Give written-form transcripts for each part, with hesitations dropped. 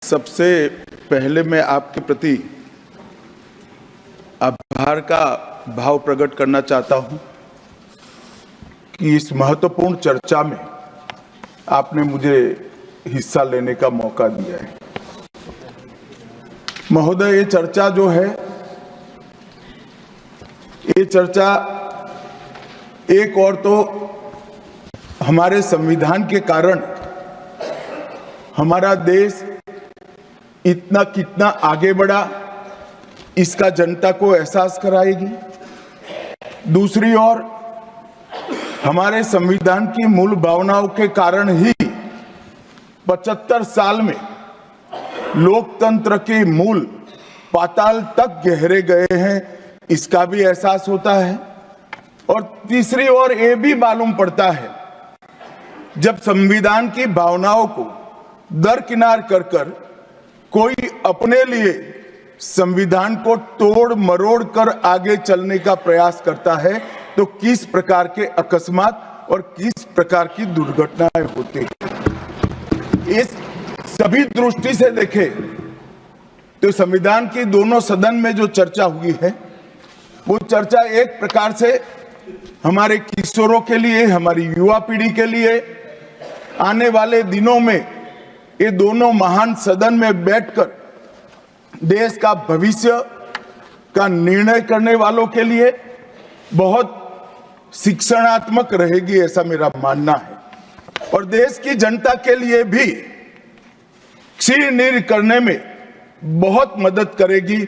सबसे पहले मैं आपके प्रति आभार का भाव प्रकट करना चाहता हूं कि इस महत्वपूर्ण चर्चा में आपने मुझे हिस्सा लेने का मौका दिया है। महोदय, ये चर्चा जो है, ये चर्चा एक और तो हमारे संविधान के कारण हमारा देश इतना कितना आगे बढ़ा इसका जनता को एहसास कराएगी। दूसरी ओर हमारे संविधान की मूल भावनाओं के कारण ही 75 साल में लोकतंत्र के मूल पाताल तक गहरे गए हैं, इसका भी एहसास होता है। और तीसरी ओर ये भी मालूम पड़ता है, जब संविधान की भावनाओं को दरकिनार कर कोई अपने लिए संविधान को तोड़ मरोड़ कर आगे चलने का प्रयास करता है तो किस प्रकार के अकस्मात और किस प्रकार की दुर्घटनाएं होती हैं। इस सभी दृष्टि से देखें तो संविधान की दोनों सदन में जो चर्चा हुई है वो चर्चा एक प्रकार से हमारे किशोरों के लिए, हमारी युवा पीढ़ी के लिए आने वाले दिनों में ये दोनों महान सदन में बैठकर देश का भविष्य का निर्णय करने वालों के लिए बहुत शिक्षणात्मक रहेगी, ऐसा मेरा मानना है। और देश की जनता के लिए भी क्षीण करने में बहुत मदद करेगी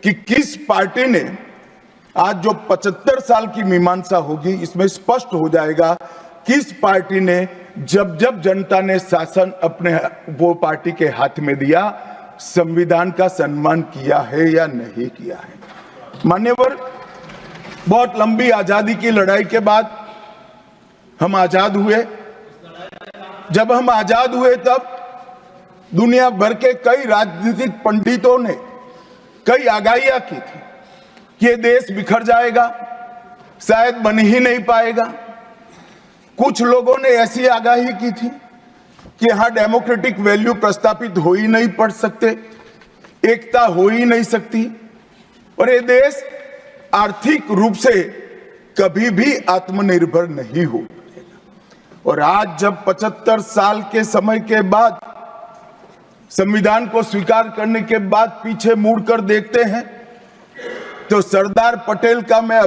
कि किस पार्टी ने आज जो 75 साल की मीमांसा होगी, इसमें स्पष्ट हो जाएगा किस पार्टी ने जब जब जनता ने शासन अपने वो पार्टी के हाथ में दिया, संविधान का सम्मान किया है या नहीं किया है। मान्यवर, बहुत लंबी आजादी की लड़ाई के बाद हम आजाद हुए। जब हम आजाद हुए तब दुनिया भर के कई राजनीतिक पंडितों ने कई आगाहियां की थी कि ये देश बिखर जाएगा, शायद बन ही नहीं पाएगा। कुछ लोगों ने ऐसी आगाही की थी कि यहां डेमोक्रेटिक वैल्यू प्रस्तापित हो ही नहीं पड़ सकते, एकता हो ही नहीं सकती और ये देश आर्थिक रूप से कभी भी आत्मनिर्भर नहीं हो पाएगा। और आज जब 75 साल के समय के बाद संविधान को स्वीकार करने के बाद पीछे मुड़कर देखते हैं तो सरदार पटेल का मैं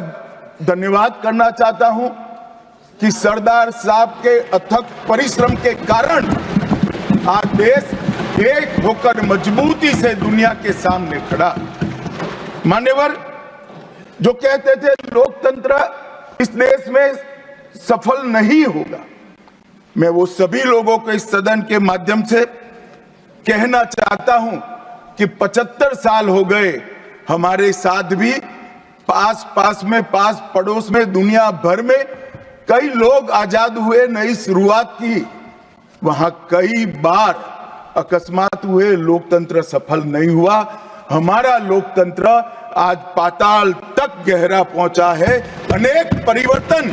धन्यवाद करना चाहता हूं कि सरदार साहब के अथक परिश्रम के कारण आज देश एक होकर मजबूती से दुनिया के सामने खड़ा। मान्यवर, जो कहते थे लोकतंत्र इस देश में सफल नहीं होगा, मैं वो सभी लोगों को इस सदन के माध्यम से कहना चाहता हूं कि 75 साल हो गए, हमारे साथ भी पास पड़ोस में दुनिया भर में कई लोग आजाद हुए, नई शुरुआत की, वहां कई बार अकस्मात हुए, लोकतंत्र सफल नहीं हुआ। हमारा लोकतंत्र आज पाताल तक गहरा पहुंचा है। अनेक परिवर्तन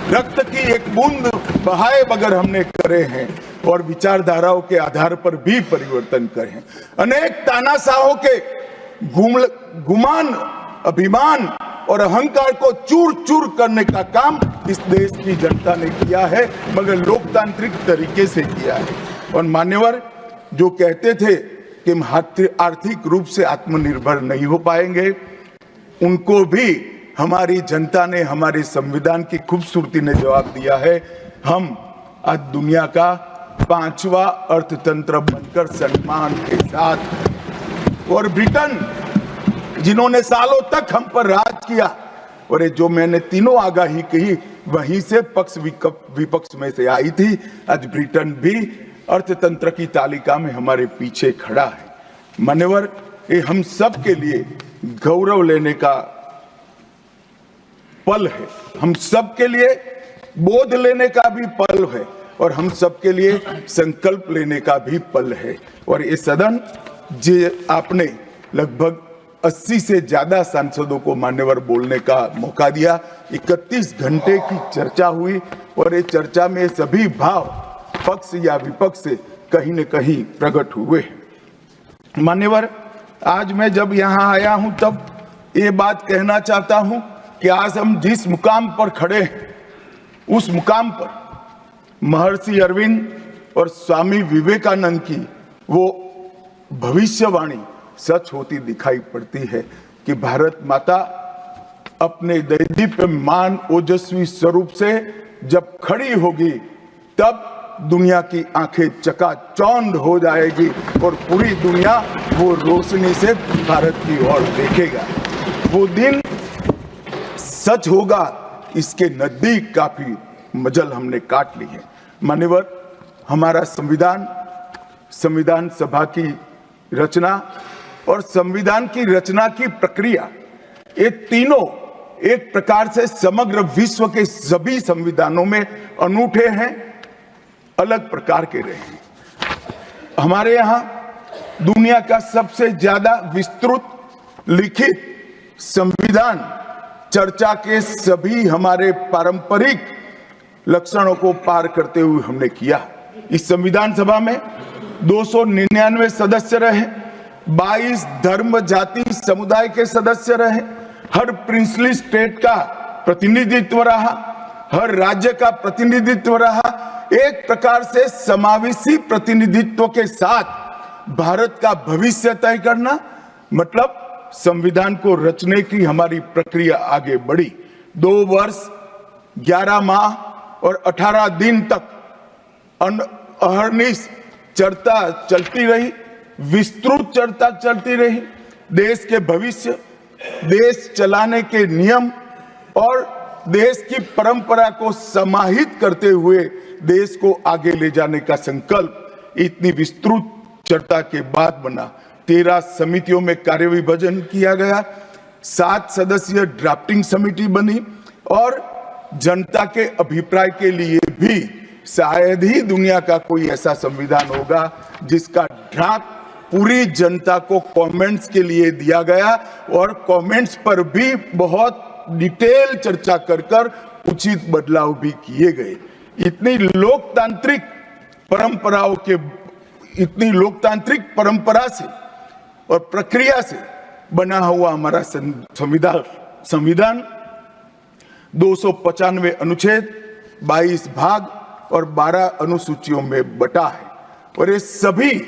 रक्त की एक बूंद बहाए बगैर हमने करे हैं और विचारधाराओं के आधार पर भी परिवर्तन करे हैं। अनेक तानाशाहों के गुमान, अभिमान और अहंकार को चूर चूर करने का काम इस देश की जनता ने किया है, मगर लोकतांत्रिक तरीके से किया है। और मान्यवर, जो कहते थे कि हम आर्थिक रूप से आत्मनिर्भर नहीं हो पाएंगे, उनको भी हमारी जनता ने, हमारे संविधान की खूबसूरती ने जवाब दिया है। हम आज दुनिया का 5वां अर्थतंत्र बनकर सम्मान के साथ, और ब्रिटेन जिन्होंने सालों तक हम पर राज किया, और ये जो मैंने तीनों आगाही कही वहीं से पक्ष विपक्ष में से आई थी, आज ब्रिटेन भी अर्थतंत्र की तालिका में हमारे पीछे खड़ा है। मान्यवर, ये हम सब के लिए गौरव लेने का पल है, हम सब के लिए बोध लेने का भी पल है और हम सब के लिए संकल्प लेने का भी पल है। और ये सदन जो आपने लगभग 80 से ज्यादा सांसदों को मान्यवर बोलने का मौका दिया, 31 घंटे की चर्चा हुई और ये चर्चा में सभी भाव पक्ष या विपक्ष से कहीं न कहीं प्रकट हुए हैं। मान्यवर, आज मैं जब यहाँ आया हूं तब ये बात कहना चाहता हूं कि आज हम जिस मुकाम पर खड़े हैं उस मुकाम पर महर्षि अरविंद और स्वामी विवेकानंद की वो भविष्यवाणी सच होती दिखाई पड़ती है कि भारत माता अपने दैदीप्यमान ओजस्वी स्वरूप से जब खड़ी होगी तब दुनिया की आंखें चकाचौंध हो जाएगी और पूरी दुनिया वो रोशनी से भारत की ओर देखेगा। वो दिन सच होगा, इसके नजदीक काफी मजल हमने काट ली है। मान्यवर, हमारा संविधान सभा की रचना और संविधान की रचना की प्रक्रिया, ये तीनों एक प्रकार से समग्र विश्व के सभी संविधानों में अनूठे हैं, अलग प्रकार के रहे हैं। हमारे यहाँ दुनिया का सबसे ज्यादा विस्तृत लिखित संविधान चर्चा के सभी हमारे पारंपरिक लक्षणों को पार करते हुए हमने किया। इस संविधान सभा में 299 सदस्य रहे, 22 धर्म जाति समुदाय के सदस्य रहे, हर प्रिंसली स्टेट का प्रतिनिधित्व रहा, हर राज्य का प्रतिनिधित्व रहा। एक प्रकार से समावेशी प्रतिनिधित्व के साथ भारत का भविष्य तय करना, मतलब संविधान को रचने की हमारी प्रक्रिया आगे बढ़ी। 2 वर्ष 11 माह और 18 दिन तक अहर्निश चर्चा चलती रही, विस्तृत चर्चा चलती रही। देश के भविष्य, देश चलाने के नियम और देश की परंपरा को समाहित करते हुए देश को आगे ले जाने का संकल्प इतनी विस्तृत चर्चा के बाद बना। 13 समितियों में कार्यविभाजन किया गया, 7 सदस्यीय ड्राफ्टिंग समिति बनी और जनता के अभिप्राय के लिए भी शायद ही दुनिया का कोई ऐसा संविधान होगा जिसका ड्राफ्ट पूरी जनता को कमेंट्स के लिए दिया गया और कमेंट्स पर भी बहुत डिटेल चर्चा कर उचित बदलाव भी किए गए। इतनी लोकतांत्रिक परंपरा से और प्रक्रिया से बना हुआ हमारा संविधान 295 अनुच्छेद, 22 भाग और 12 अनुसूचियों में बटा है और ये सभी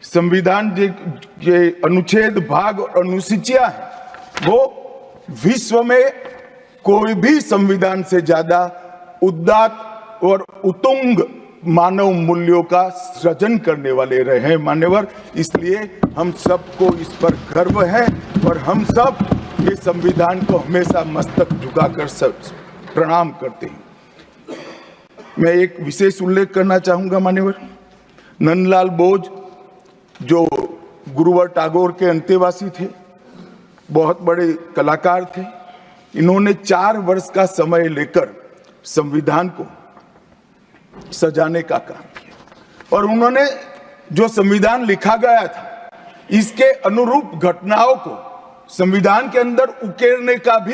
संविधान के अनुच्छेद, भाग और अनुसूचियां हैं वो विश्व में कोई भी संविधान से ज्यादा उदात्त और उत्तुंग मानव मूल्यों का सृजन करने वाले रहे हैं। मान्यवर, इसलिए हम सबको इस पर गर्व है और हम सब ये संविधान को हमेशा मस्तक झुकाकर सब प्रणाम करते हैं। मैं एक विशेष उल्लेख करना चाहूंगा मान्यवर, नंदलाल बोस जो गुरुवर टैगोर के अंतेवासी थे, बहुत बड़े कलाकार थे, इन्होंने 4 वर्ष का समय लेकर संविधान को सजाने का काम किया और उन्होंने जो संविधान लिखा गया था इसके अनुरूप घटनाओं को संविधान के अंदर उकेरने का भी